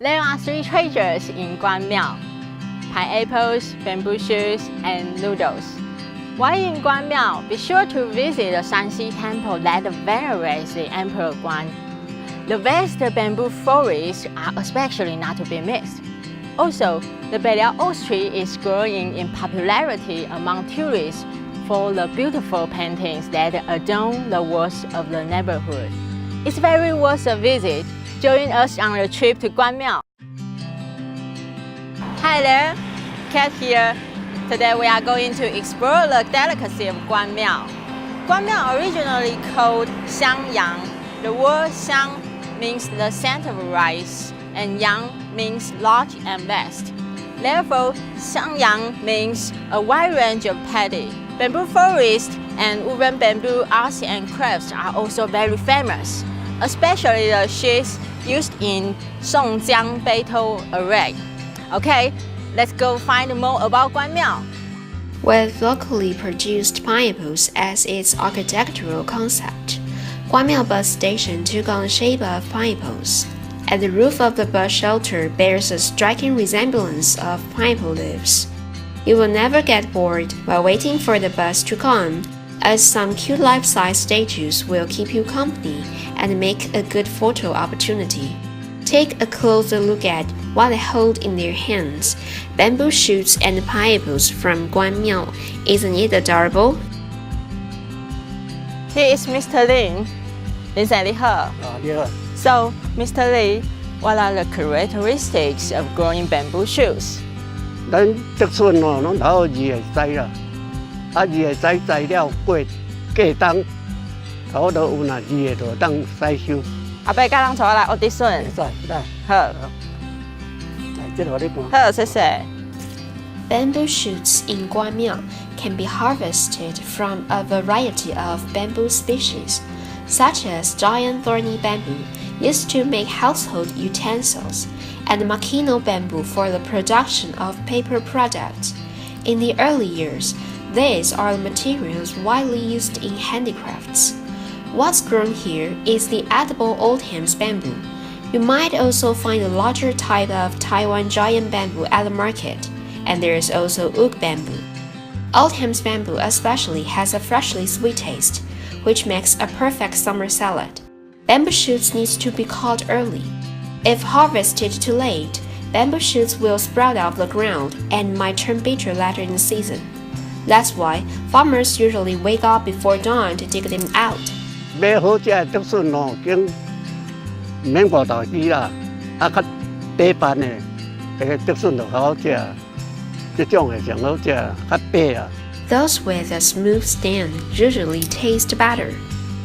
There are three treasures in Guanmiao: pineapples, bamboo shoots, and noodles. While in Guanmiao, be sure to visit the Shanxi temple that venerates the Emperor Guan. The vast bamboo forests are especially not to be missed. Also, the Beiliao oak tree is growing in popularity among tourists for the beautiful paintings that adorn the walls of the neighborhood. It's very worth a visit. Join us on the trip to Guanmiao. Hi there, Kat here. Today we are going to explore the delicacy of Guanmiao. Guanmiao, originally called Xiangyang. The word Xiang means the scent of rice, and Yang means large and vast. Therefore, Xiangyang means a wide range of paddy. Bamboo forests and woven bamboo arts and crafts are also very famous, especially the sheets used in Xiangyang battle array. Okay, let's go find more about Guanmiao. With locally produced pineapples as its architectural concept, Guanmiao bus station took on the shape of pineapples, and the roof of the bus shelter bears a striking resemblance of pineapple leaves. You will never get bored while waiting for the bus to come, as some cute life-size statues will keep you company and make a good photo opportunity. Take a closer look at what they hold in their hands: bamboo shoots and pineapples from Guanmiao. Isn't it adorable? Here is Mr. Lin. Lin San, 你好. So, Mr. Li, what are the characteristics of growing bamboo shoots? 咱竹笋哦，拢头二个栽啦，二个栽了过过冬，差不多有若二个就当采收。阿伯教咱带我来学啲笋。来，好，来，这互你看。好，谢谢。Bamboo shoots in Guanmiao can be harvested from a variety of bamboo species, such as giant thorny bamboo, used to make household utensils, and Makino bamboo for the production of paper products. In the early years, these are the materials widely used in handicrafts. What's grown here is the edible Oldham's bamboo. You might also find a larger type of Taiwan giant bamboo at the market, and there is also oak bamboo. Oldham's bamboo especially has a freshly sweet taste, which makes a perfect summer salad. Bamboo shoots need to be cut early. If harvested too late, bamboo shoots will sprout out of the ground and might turn bitter later in the season. That's why farmers usually wake up before dawn to dig them out. 买好食的竹笋哦，经唔免外头煮啦，较低班的，竹笋就好食，这种的上好食，较白啊。Those with a smooth stem usually taste better.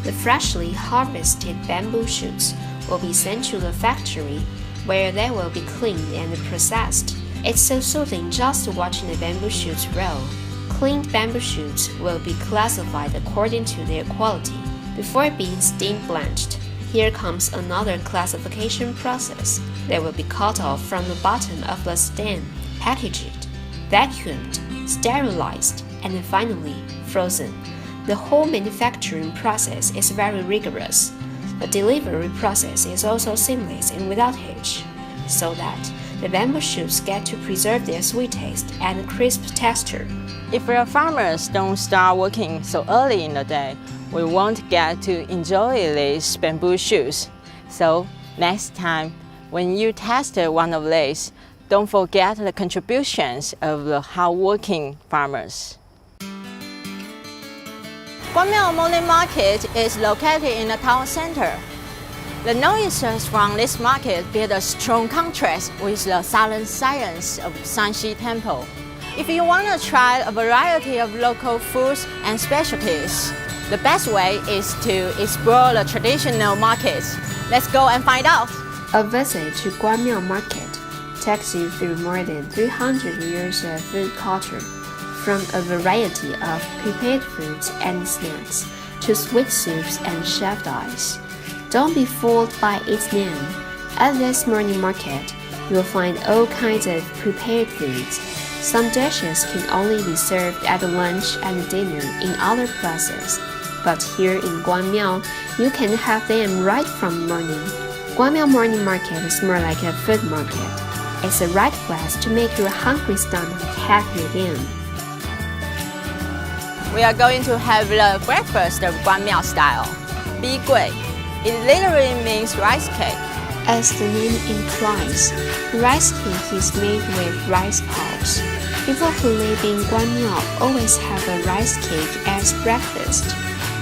The freshly harvested bamboo shoots will be sent to the factory, where they will be cleaned and processed. It's so soothing just watching the bamboo shoots roll. Cleaned bamboo shoots will be classified according to their quality. Before being steam blanched, here comes another classification process. They will be cut off from the bottom of the stem, packaged, vacuumed, sterilized, and finally frozen. The whole manufacturing process is very rigorous. The delivery process is also seamless and without hitch, so that the bamboo shoots get to preserve their sweet taste and crisp texture. If your farmers don't start working so early in the day, we won't get to enjoy these bamboo shoots. So next time, when you test one of these, don't forget the contributions of the hardworking farmers. Guanmiao Morning Market is located in the town center. The noises from this market build a strong contrast with the silent silence of Shanxi Temple. If you want to try a variety of local foods and specialties, the best way is to explore the traditional markets. Let's go and find out. A visit to Guanmiao Market takes you through more than 300 years of food culture, from a variety of prepared foods and snacks to sweet soups and shaved ice. Don't be fooled by its name. At this morning market, you'll find all kinds of prepared foods. Some dishes can only be served at lunch and dinner in other places, but here in Guanmiao, you can have them right from morning. Guanmiao morning market is more like a food market. It's the right place to make your hungry stomach happy again. We are going to have the breakfast of Guanmiao style, 逼桂. It literally means rice cake. As the name implies, rice cake is made with rice pulps. People who live in Guanmiao always have a rice cake as breakfast.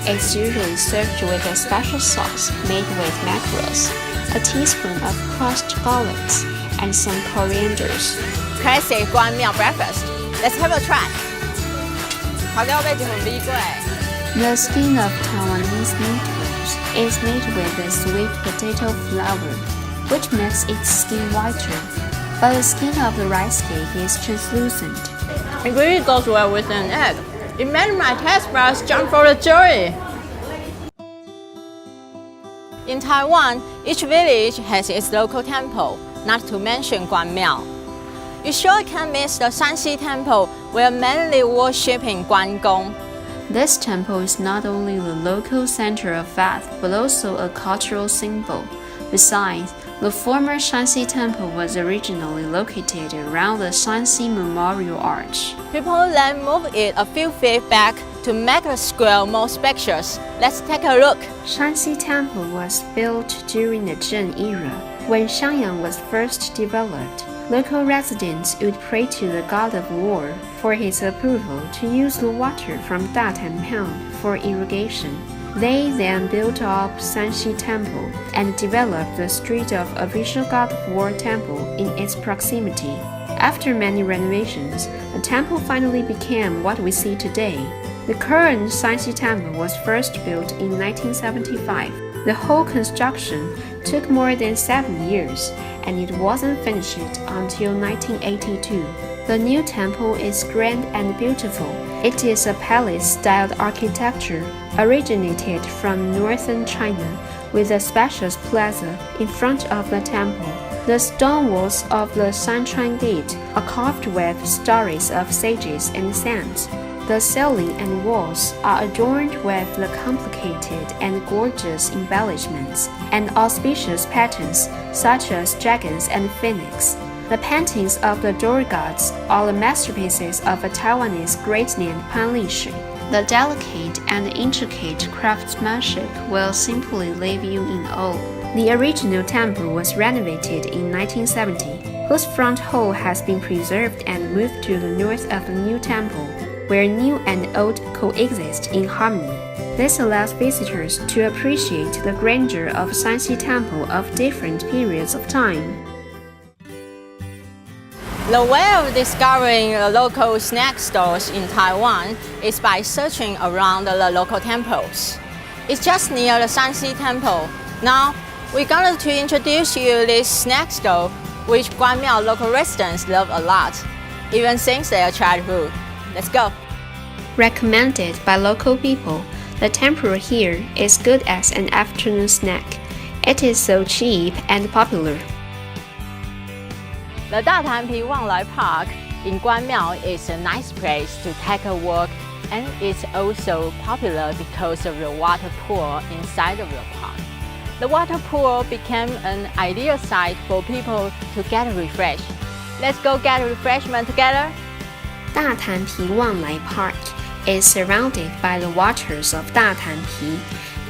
It's usually served with a special sauce made with mackerels, a teaspoon of crushed garlics, and some corianders. Classic Guanmiao breakfast. Let's have a try. 烤料被煮成逼桂. The skin of Taiwanese meatballs is made with a sweet potato flour, which makes its skin whiter, but the skin of the rice cake is translucent. It really goes well with an egg. It made my taste buds jump for the joy. In Taiwan, each village has its local temple, not to mention Guanmiao. You sure can't miss the Shanxi temple, where mainly worshipping Guangong. This temple is not only the local center of faith, but also a cultural symbol. Besides, the former Shanxi temple was originally located around the Shanxi Memorial Arch. People then moved it a few feet back to make the square more spacious. Let's take a look. Shanxi temple was built during the Zheng era, when Xiangyang was first developed. Local residents would pray to the god of war for his approval to use the water from Datan Pond for irrigation. They then built up Shanxi Temple and developed the street of official god of war temple in its proximity. After many renovations, the temple finally became what we see today. The current Shanxi Temple was first built in 1975. The whole construction took more than 7 years, and it wasn't finished until 1982. The new temple is grand and beautiful. It is a palace-styled architecture originated from northern China, with a spacious plaza in front of the temple. The stone walls of the Sanchuan Gate are carved with stories of sages and saints. The ceiling and walls are adorned with the complicated and gorgeous embellishments and auspicious patterns such as dragons and phoenix. The paintings of the door gods are the masterpieces of a Taiwanese great named Pan Lishi. The delicate and intricate craftsmanship will simply leave you in awe. The original temple was renovated in 1970, whose front hall has been preserved and moved to the north of the new temple, where new and old coexist in harmony. This allows visitors to appreciate the grandeur of Shanxi Temple of different periods of time. The way of discovering the local snack stores in Taiwan is by searching around the local temples. It's just near the Shanxi Temple. Now, we're going to introduce you this snack store, which Guanmiao local residents love a lot, even since their childhood. Let's go. Recommended by local people, the tempura here is good as an afternoon snack. It is so cheap and popular. The Datanpi Wanglai Park in Guanmiao is a nice place to take a walk, and it's also popular because of the water pool inside of the park. The water pool became an ideal site for people to get refreshed. Let's go get refreshment together. Datanpi Wanglai Park is surrounded by the waters of Datanpi.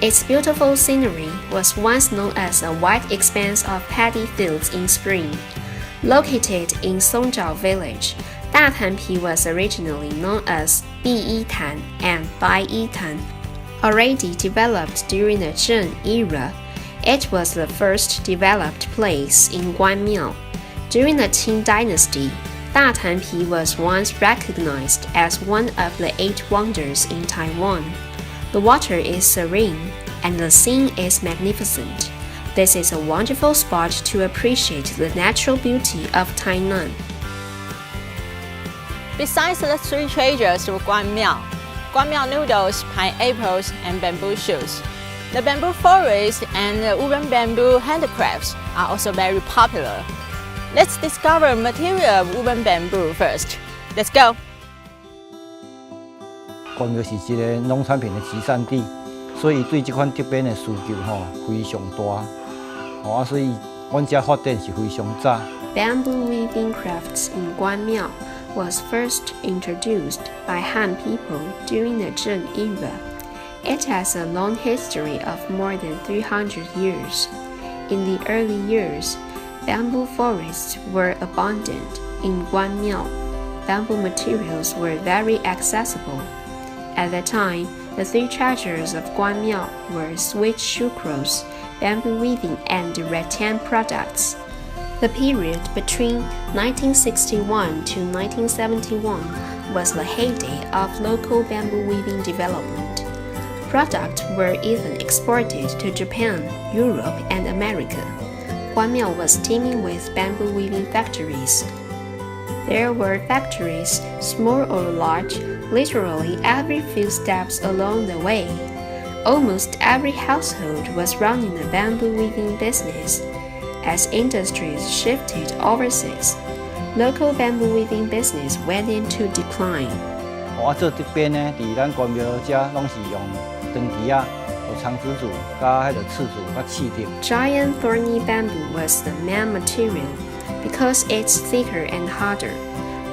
Its beautiful scenery was once known as a wide expanse of paddy fields in spring. Located in Songzhao village, Datanpi was originally known as Biyitan and Baiyitan. Already developed during the Zheng era, it was the first developed place in Guanmiao. During the Qing dynasty, Datanpi was once recognized as one of the 8 wonders in Taiwan. The water is serene and the scene is magnificent. This is a wonderful spot to appreciate the natural beauty of Tainan. Besides the 3 treasures of Guanmiao, Guanmiao noodles, pineapples, and bamboo shoots, the bamboo forest and the woven bamboo handicrafts are also very popular. Let's discover material of woven bamboo first. Let's go. 关庙是一个农产品的集散地，所以对这款竹编的需求非常大。所以阮遮发展是非常早。Bamboo weaving crafts in Guanmiao was first introduced by Han people during the Zheng era. It has a long history of more than 300 years. In the early years, bamboo forests were abundant in Guanmiao. Bamboo materials were very accessible. At that time, the three treasures of Guanmiao were sweet sucrose, bamboo weaving, and rattan products. The period between 1961 to 1971 was the heyday of local bamboo weaving development. Products were even exported to Japan, Europe, and America. Guanmiao was teeming with bamboo weaving factories. There were factories, small or large, literally every few steps along the way. Almost every household was running a bamboo weaving business. As industries shifted overseas, local bamboo weaving business went into decline. 做这边呢，伫咱关庙遮拢是用长枝啊、长枝竹、甲迄个刺竹、甲刺竹。Giant thorny bamboo was the main material because it's thicker and harder.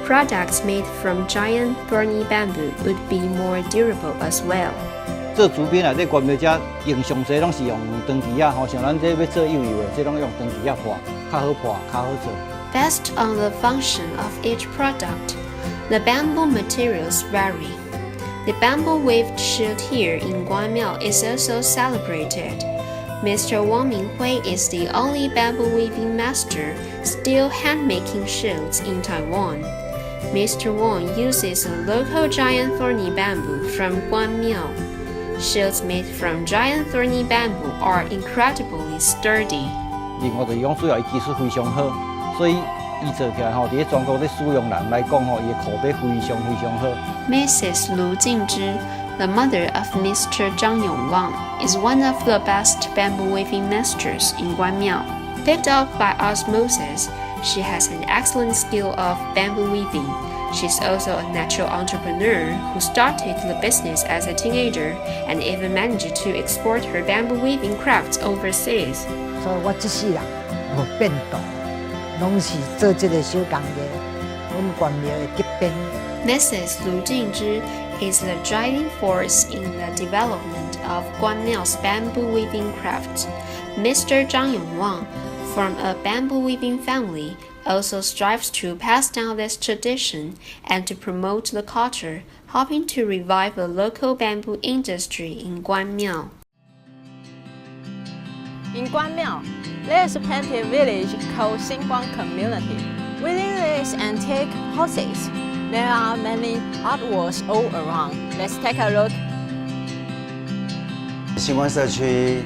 Products made from giant thorny bamboo would be more durable as well. 做竹编内底关庙遮用上侪拢是用长枝啊，像咱这要做幼幼的，这拢用长枝啊破，较好破，较好做。Based on the function of each product, the bamboo materials vary. The bamboo weaved shield here in Guanmiao is also celebrated. Mr. Wang Minghui is the only bamboo weaving master still hand-making shields in Taiwan. Mr. Wang uses a local giant thorny bamboo from Guanmiao. Shields made from giant thorny bamboo are incredibly sturdy. 另外就是讲，主要伊技术非常好，所以伊做起来吼，伫全国咧使用人来讲吼，伊的口碑非常好。Mrs. Lu Jingzhi, the mother of Mr. Zhang Yongwang, is one of the best bamboo weaving masters in Guanmiao. Picked up by osmosis, she has an excellent skill of bamboo weaving. She's also a natural entrepreneur who started the business as a teenager and even managed to export her bamboo weaving crafts overseas. 所以我这世人无变动，拢是做这个小工业，阮关庙的这边。Mrs. Lu Jingzhi is the driving force in the development of Guanmiao's bamboo weaving craft. Mr. Zhang Yongwang, from a bamboo weaving family, also strives to pass down this tradition and to promote the culture, helping to revive the local bamboo industry in Guanmiao. In Guanmiao, there is a painted village called Xiangyang community. Within these antique houses, there are many artworks all around. Let's take a look. 新关社区，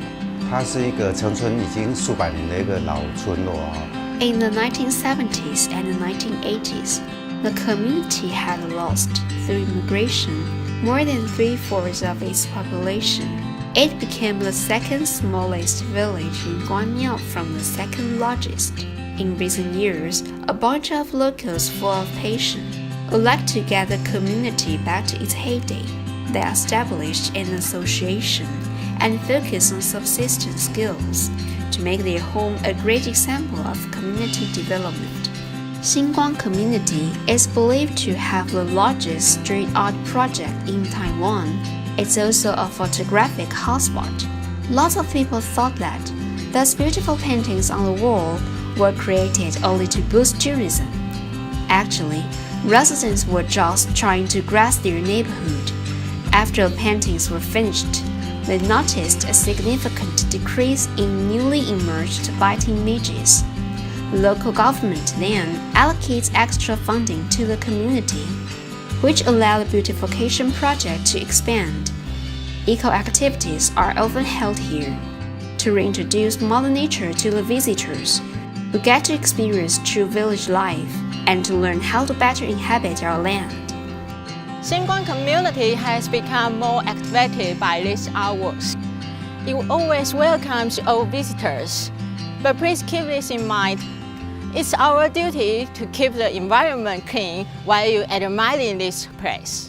它是一个城村已经数百年的一个老村落啊。In the 1970s and the 1980s, the community had lost, through immigration, more than 3/4 of its population. It became the second smallest village in Guanmiao from the second largest. In recent years, a bunch of locals full of passion would like to get the community back to its heyday. They established an association and focus on subsistence skills to make their home a great example of community development. Xiangyang community is believed to have the largest street art project in Taiwan. It's also a photographic hotspot. Lots of people thought that those beautiful paintings on the wall were created only to boost tourism. Actually, residents were just trying to grass their neighborhood. After the paintings were finished, they noticed a significant decrease in newly emerged biting midges. The local government then allocates extra funding to the community, which allowed the beautification project to expand. Eco-activities are often held here to reintroduce Mother Nature to the visitors, who get to experience true village life and to learn how to better inhabit our land. Xiangyang community has become more activated by these artworks. It always welcomes all visitors, but please keep this in mind. It's our duty to keep the environment clean while you admiring this place.